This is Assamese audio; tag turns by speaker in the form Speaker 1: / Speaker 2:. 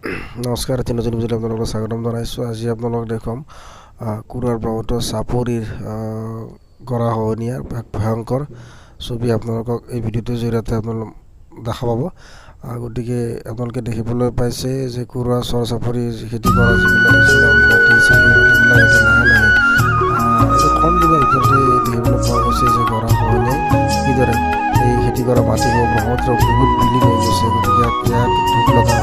Speaker 1: নমস্কাৰ, এটি নতুন ভিডিঅ'লৈ আপোনালোকক স্বাগতম জনাইছোঁ। আজি আপোনালোকক দেখুৱাম কুৰুৱাৰ ব্ৰহ্মপুত্ৰ চাপৰিৰ গৰাখহনীয়াৰ ভয়ংকৰ ছবি আপোনালোকক এই ভিডিঅ'টোৰ জৰিয়তে আপোনালোক দেখা পাব। গতিকে আপোনালোকে দেখিবলৈ পাইছে যে কুৰুৱা চৰ চাপৰিৰ খেতি কৰা যিবিলাক মাটি আছে, সেই মাটিবিলাক এতিয়া লাহে লাহে কম দিনৰ ভিতৰতে দেখিবলৈ পোৱা গৈছে যে গৰাখহনীয়াই কিদৰে এই খেতি কৰা মাটিবোৰ ব্ৰহ্মপুত্ৰৰ বহুত বিলীন হৈ গৈছে। গতিকে ইয়াক দুখ লগা